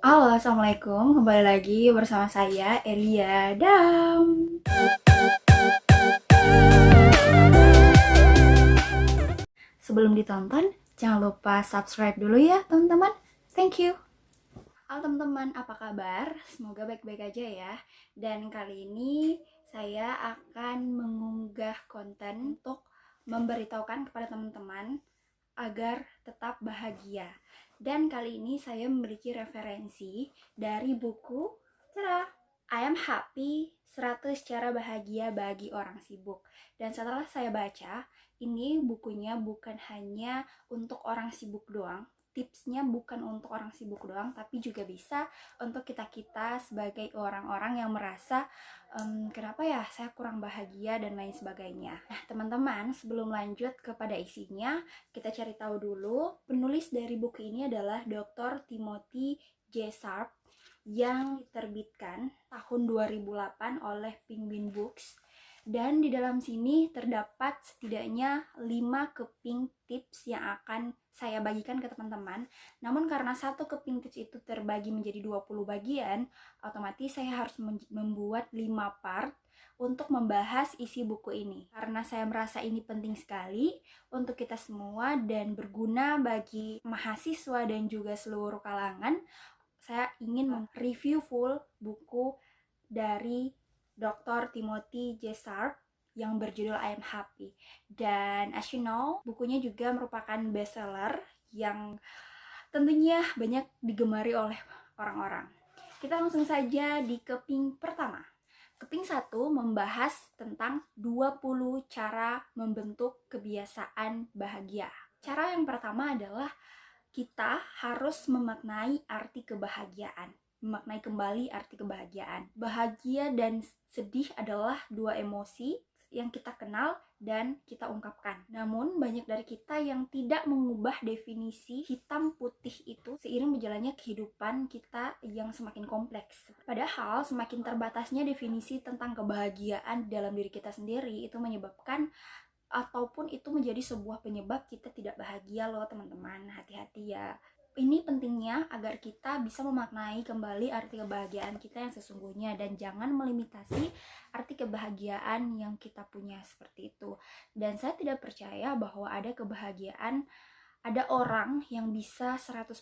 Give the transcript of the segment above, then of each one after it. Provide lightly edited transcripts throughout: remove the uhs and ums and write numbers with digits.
Halo, Assalamualaikum. Kembali lagi bersama saya, Elia Dam. Sebelum ditonton, jangan lupa subscribe dulu ya, teman-teman. Thank you. Halo teman-teman, apa kabar? Semoga baik-baik aja ya. Dan kali ini saya akan mengunggah konten untuk memberitahukan kepada teman-teman agar tetap bahagia. Dan kali ini saya memiliki referensi dari buku I Am Happy 100 Cara Bahagia Bagi Orang Sibuk. Dan setelah saya baca, ini bukunya bukan hanya untuk orang sibuk doang. Tipsnya bukan untuk orang sibuk doang, tapi juga bisa untuk kita-kita sebagai orang-orang yang merasa kenapa ya saya kurang bahagia dan lain sebagainya. Nah teman-teman, sebelum lanjut kepada isinya, kita cari tahu dulu. Penulis dari buku ini adalah Dr. Timothy J. Sharp yang diterbitkan tahun 2008 oleh Penguin Books. Dan di dalam sini terdapat setidaknya 5 keping tips yang akan saya bagikan ke teman-teman. Namun karena satu keping tips itu terbagi menjadi 20 bagian, otomatis saya harus membuat 5 part untuk membahas isi buku ini. Karena saya merasa ini penting sekali untuk kita semua dan berguna bagi mahasiswa dan juga seluruh kalangan, saya ingin mereview full buku dari Dr. Timothy J. Sharp yang berjudul I Am Happy. Dan as you know, bukunya juga merupakan bestseller yang tentunya banyak digemari oleh orang-orang. Kita langsung saja di keping pertama. Keping 1 membahas tentang 20 cara membentuk kebiasaan bahagia. Cara yang pertama adalah kita harus memaknai arti kebahagiaan. Memaknai kembali arti kebahagiaan. Bahagia dan sedih adalah dua emosi yang kita kenal dan kita ungkapkan. Namun banyak dari kita yang tidak mengubah definisi hitam putih itu seiring berjalannya kehidupan kita yang semakin kompleks. Padahal semakin terbatasnya definisi tentang kebahagiaan dalam diri kita sendiri itu menyebabkan ataupun itu menjadi sebuah penyebab kita tidak bahagia loh teman-teman. Hati-hati ya. Ini pentingnya agar kita bisa memaknai kembali arti kebahagiaan kita yang sesungguhnya dan jangan melimitasi arti kebahagiaan yang kita punya seperti itu. Dan saya tidak percaya bahwa ada orang yang bisa 100%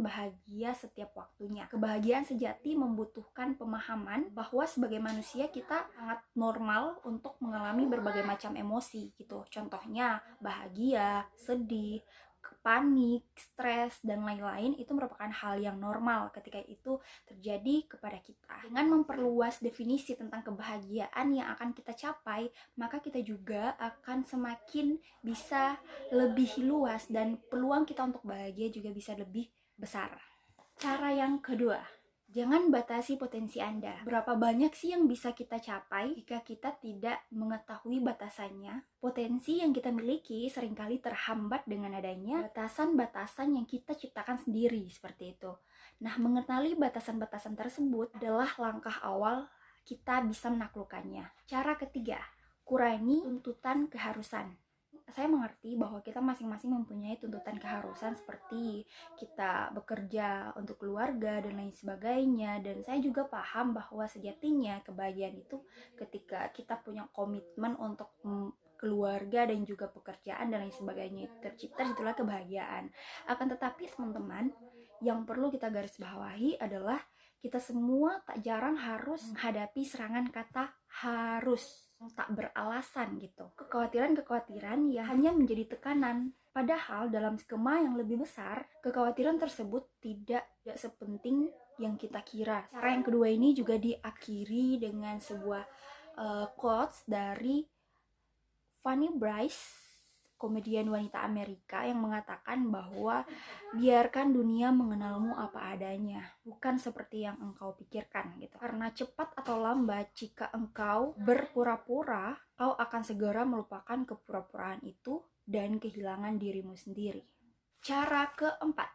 bahagia setiap waktunya. Kebahagiaan sejati membutuhkan pemahaman bahwa sebagai manusia kita sangat normal untuk mengalami berbagai macam emosi gitu. Contohnya bahagia, sedih, panik, stres, dan lain-lain itu merupakan hal yang normal ketika itu terjadi kepada kita. Dengan memperluas definisi tentang kebahagiaan yang akan kita capai, maka kita juga akan semakin bisa lebih luas dan peluang kita untuk bahagia juga bisa lebih besar. Cara yang kedua, jangan batasi potensi Anda. Berapa banyak sih yang bisa kita capai jika kita tidak mengetahui batasannya? Potensi yang kita miliki seringkali terhambat dengan adanya batasan-batasan yang kita ciptakan sendiri seperti itu. Nah, mengenali batasan-batasan tersebut adalah langkah awal kita bisa menaklukkannya. Cara ketiga, kurangi tuntutan keharusan. Saya mengerti bahwa kita masing-masing mempunyai tuntutan keharusan seperti kita bekerja untuk keluarga dan lain sebagainya, dan saya juga paham bahwa sejatinya kebahagiaan itu ketika kita punya komitmen untuk keluarga dan juga pekerjaan dan lain sebagainya itu tercipta, itulah kebahagiaan. Akan tetapi teman-teman, yang perlu kita garis bawahi adalah kita semua tak jarang harus menghadapi serangan kata harus, tak beralasan gitu. Kekhawatiran-kekhawatiran ya hanya menjadi tekanan. Padahal dalam skema yang lebih besar, kekhawatiran tersebut tidak sepenting yang kita kira. Cara yang kedua ini juga diakhiri dengan sebuah quotes dari Fanny Brice, komedian wanita Amerika, yang mengatakan bahwa biarkan dunia mengenalmu apa adanya, bukan seperti yang engkau pikirkan gitu. Karena cepat atau lambat jika engkau berpura-pura, kau akan segera melupakan kepura-puraan itu dan kehilangan dirimu sendiri. Cara keempat,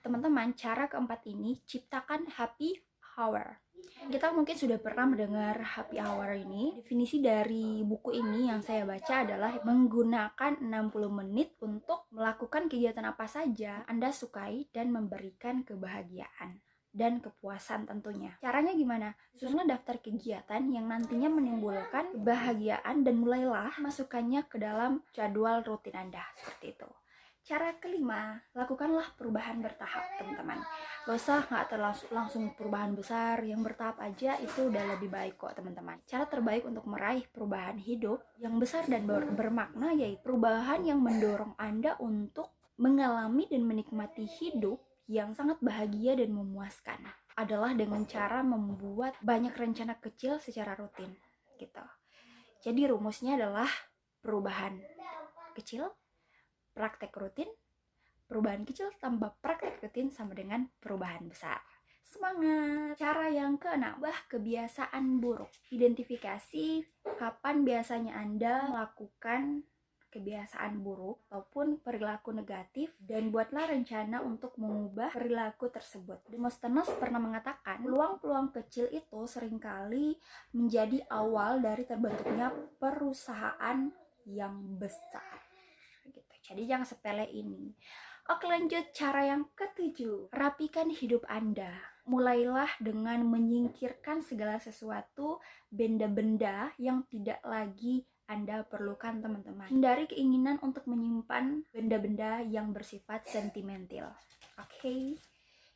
teman-teman, cara keempat ini ciptakan happy hour. Kita mungkin sudah pernah mendengar happy hour ini. Definisi dari buku ini yang saya baca adalah menggunakan 60 menit untuk melakukan kegiatan apa saja Anda sukai dan memberikan kebahagiaan. dan kepuasan tentunya. Caranya gimana? Susunlah daftar kegiatan yang nantinya menimbulkan kebahagiaan dan mulailah masukkannya ke dalam jadwal rutin Anda, seperti itu. Cara kelima, lakukanlah perubahan bertahap, teman-teman. Gak usah langsung perubahan besar, yang bertahap aja itu udah lebih baik kok, teman-teman. Cara terbaik untuk meraih perubahan hidup yang besar dan bermakna yaitu perubahan yang mendorong Anda untuk mengalami dan menikmati hidup yang sangat bahagia dan memuaskan adalah dengan cara membuat banyak rencana kecil secara rutin, gitu. Jadi rumusnya adalah perubahan kecil, praktek rutin, perubahan kecil tambah praktek rutin sama dengan perubahan besar. Semangat! Cara yang keenam, ubah kebiasaan buruk. Identifikasi kapan biasanya Anda melakukan kebiasaan buruk ataupun perilaku negatif dan buatlah rencana untuk mengubah perilaku tersebut. Demosthenes pernah mengatakan, peluang-peluang kecil itu seringkali menjadi awal dari terbentuknya perusahaan yang besar. Gitu. Jadi jangan sepele ini. Oke, lanjut cara yang ketujuh. Rapikan hidup Anda. Mulailah dengan menyingkirkan segala sesuatu, benda-benda yang tidak lagi Anda perlukan, teman-teman. Hindari keinginan untuk menyimpan benda-benda yang bersifat sentimental. Oke.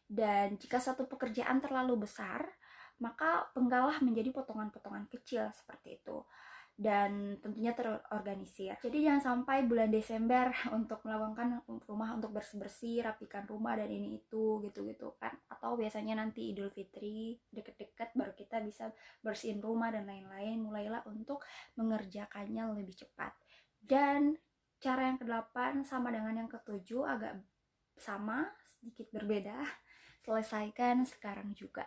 Dan jika satu pekerjaan terlalu besar, maka penggalah menjadi potongan-potongan kecil seperti itu. Dan tentunya terorganisir. Jadi jangan sampai bulan Desember untuk melakukan rumah untuk bersih-bersih, rapikan rumah dan ini itu gitu-gitu kan. Atau biasanya nanti Idul Fitri deket-deket baru kita bisa bersihin rumah dan lain-lain. Mulailah untuk mengerjakannya lebih cepat. Dan cara yang ke-8 sama dengan yang ke-7, agak sama, sedikit berbeda. Selesaikan sekarang juga.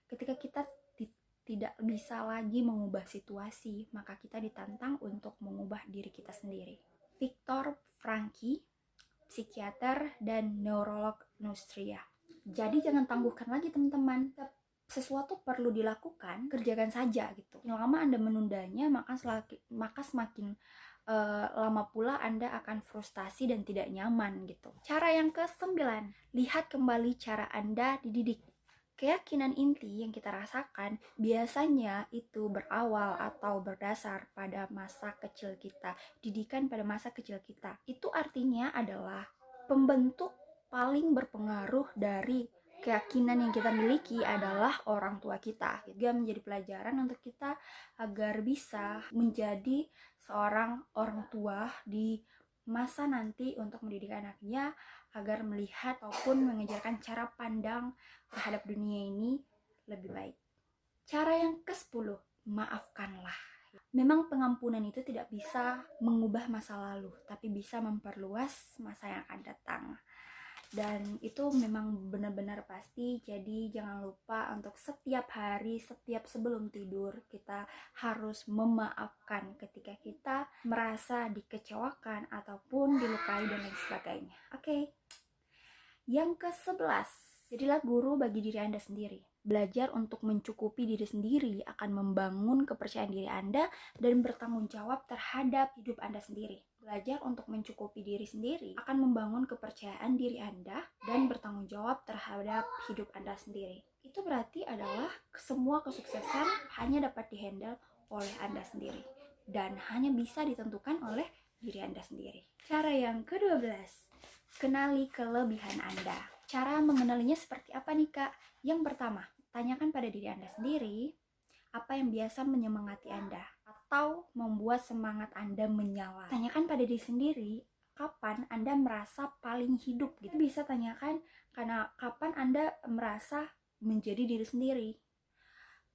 Ketika kita tidak bisa lagi mengubah situasi, maka kita ditantang untuk mengubah diri kita sendiri. Viktor Frankl, psikiater dan neurolog Austria. Jadi jangan tangguhkan lagi, teman-teman. Sesuatu perlu dilakukan, kerjakan saja gitu. Yang lama Anda menundanya, maka semakin lama pula Anda akan frustasi dan tidak nyaman gitu. Cara yang ke-9, lihat kembali cara Anda dididik. Keyakinan inti yang kita rasakan biasanya itu berawal atau berdasar pada masa kecil kita, didikan pada masa kecil kita. Itu artinya adalah pembentuk paling berpengaruh dari keyakinan yang kita miliki adalah orang tua kita. Dia menjadi pelajaran untuk kita agar bisa menjadi seorang orang tua di masa nanti untuk mendidik anaknya agar melihat ataupun mengajarkan cara pandang terhadap dunia ini lebih baik. Cara yang ke-10, maafkanlah. Memang pengampunan itu tidak bisa mengubah masa lalu, tapi bisa memperluas masa yang akan datang. Dan itu memang benar-benar pasti. Jadi jangan lupa untuk setiap hari, setiap sebelum tidur, kita harus memaafkan ketika kita merasa dikecewakan ataupun dilukai dan lain sebagainya. Oke. Yang ke-11, jadilah guru bagi diri Anda sendiri. Belajar untuk mencukupi diri sendiri akan membangun kepercayaan diri Anda dan bertanggung jawab terhadap hidup Anda sendiri. Belajar untuk mencukupi diri sendiri akan membangun kepercayaan diri Anda dan bertanggung jawab terhadap hidup Anda sendiri. Itu berarti adalah semua kesuksesan hanya dapat dihandle oleh Anda sendiri dan hanya bisa ditentukan oleh diri Anda sendiri. Cara yang ke-12, kenali kelebihan Anda. Cara mengenalinya seperti apa nih, Kak? Yang pertama, tanyakan pada diri Anda sendiri apa yang biasa menyemangati Anda atau membuat semangat Anda menyala. Tanyakan pada diri sendiri kapan Anda merasa paling hidup gitu. Bisa tanyakan karena kapan Anda merasa menjadi diri sendiri.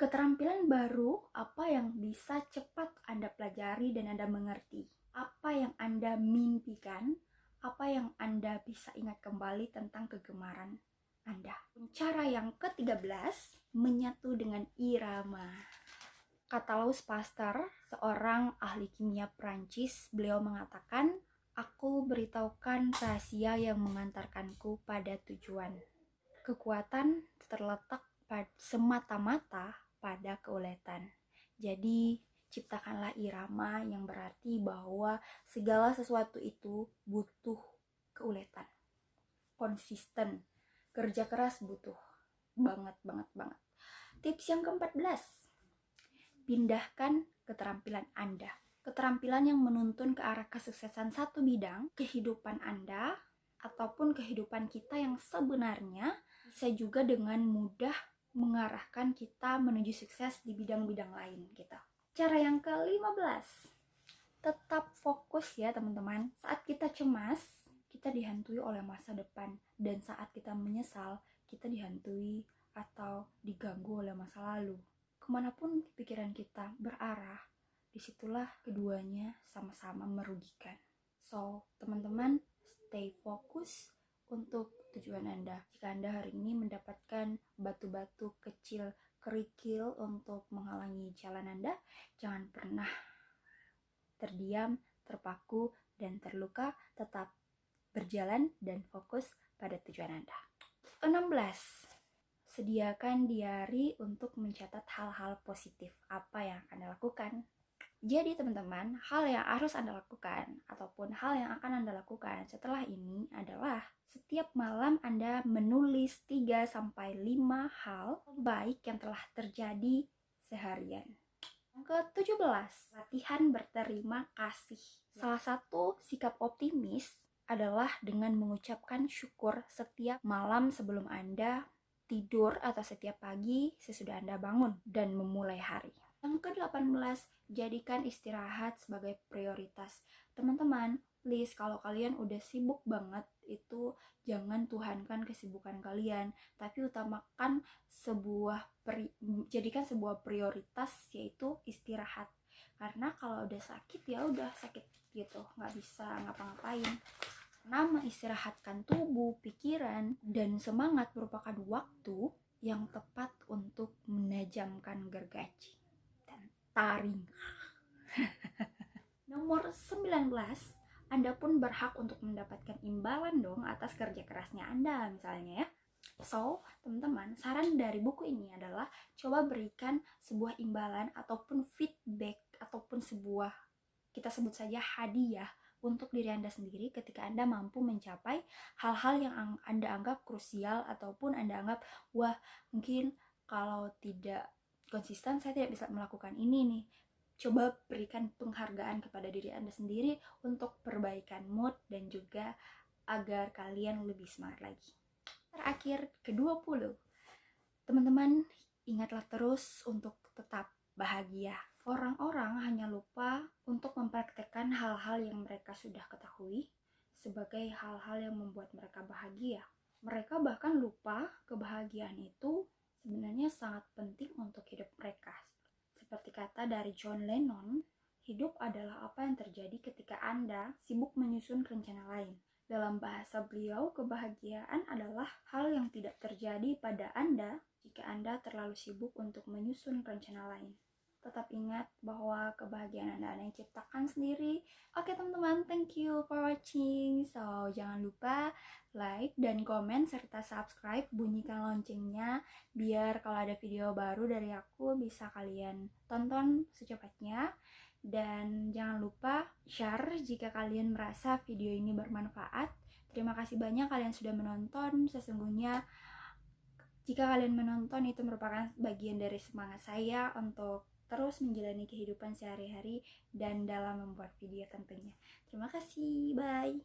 Keterampilan baru apa yang bisa cepat Anda pelajari dan Anda mengerti. Apa yang Anda mimpikan, apa yang Anda bisa ingat kembali tentang kegemaran Anda. Cara yang ke-13, menyatu dengan irama. Kata Louis Pasteur, seorang ahli kimia Prancis, beliau mengatakan, aku beritahukan rahasia yang mengantarkanku pada tujuan. Kekuatan terletak semata-mata pada keuletan. Jadi, ciptakanlah irama yang berarti bahwa segala sesuatu itu butuh keuletan, konsisten, kerja keras butuh, banget. Tips yang ke-14, pindahkan keterampilan Anda. Keterampilan yang menuntun ke arah kesuksesan satu bidang, kehidupan Anda, ataupun kehidupan kita yang sebenarnya bisa juga dengan mudah mengarahkan kita menuju sukses di bidang-bidang lain gitu. Cara yang ke-15, tetap fokus ya teman-teman. Saat kita cemas, kita dihantui oleh masa depan, dan saat kita menyesal, kita dihantui atau diganggu oleh masa lalu. Kemanapun pikiran kita berarah, disitulah keduanya sama-sama merugikan. So, teman-teman, stay fokus untuk tujuan Anda. Jika Anda hari ini mendapatkan batu-batu kecil kerikil untuk menghalangi jalan Anda, jangan pernah terdiam, terpaku, dan terluka. Tetap berjalan dan fokus pada tujuan Anda. 16. Sediakan diary untuk mencatat hal-hal positif apa yang akan Anda lakukan. Jadi teman-teman, hal yang harus Anda lakukan ataupun hal yang akan Anda lakukan setelah ini adalah setiap malam Anda menulis 3-5 hal baik yang telah terjadi seharian. Yang ke-17, latihan berterima kasih. Salah satu sikap optimis adalah dengan mengucapkan syukur setiap malam sebelum Anda tidur atau setiap pagi sesudah Anda bangun dan memulai hari. Yang ke-18, jadikan istirahat sebagai prioritas. Teman-teman, please kalau kalian udah sibuk banget, itu jangan tuhankan kesibukan kalian, tapi utamakan jadikan sebuah prioritas, yaitu istirahat. Karena kalau udah sakit ya udah sakit gitu, nggak bisa ngapa-ngapain. Karena mengistirahatkan tubuh, pikiran, dan semangat merupakan waktu yang tepat untuk menajamkan gergaji dan taring. Nomor 19, Anda pun berhak untuk mendapatkan imbalan dong atas kerja kerasnya Anda misalnya ya. So, teman-teman, saran dari buku ini adalah coba berikan sebuah imbalan ataupun feedback ataupun sebuah, kita sebut saja hadiah untuk diri Anda sendiri ketika Anda mampu mencapai hal-hal yang Anda anggap krusial ataupun Anda anggap, wah mungkin kalau tidak konsisten saya tidak bisa melakukan ini nih. Coba berikan penghargaan kepada diri Anda sendiri untuk perbaikan mood dan juga agar kalian lebih semangat lagi. Terakhir, ke-20, teman-teman ingatlah terus untuk tetap bahagia. Orang-orang hanya lupa untuk mempraktekkan hal-hal yang mereka sudah ketahui sebagai hal-hal yang membuat mereka bahagia. Mereka bahkan lupa kebahagiaan itu sebenarnya sangat penting untuk hidup mereka. Seperti kata dari John Lennon, hidup adalah apa yang terjadi ketika Anda sibuk menyusun rencana lain. Dalam bahasa beliau, kebahagiaan adalah hal yang tidak terjadi pada Anda jika Anda terlalu sibuk untuk menyusun rencana lain. Tetap ingat bahwa kebahagiaan Anda yang ciptakan sendiri. Oke teman-teman, thank you for watching. So, jangan lupa like dan komen serta subscribe, bunyikan loncengnya biar kalau ada video baru dari aku bisa kalian tonton secepatnya. Dan jangan lupa share jika kalian merasa video ini bermanfaat. Terima kasih banyak kalian sudah menonton. Sesungguhnya jika kalian menonton itu merupakan bagian dari semangat saya untuk terus menjalani kehidupan sehari-hari dan dalam membuat video tentunya. Terima kasih, bye.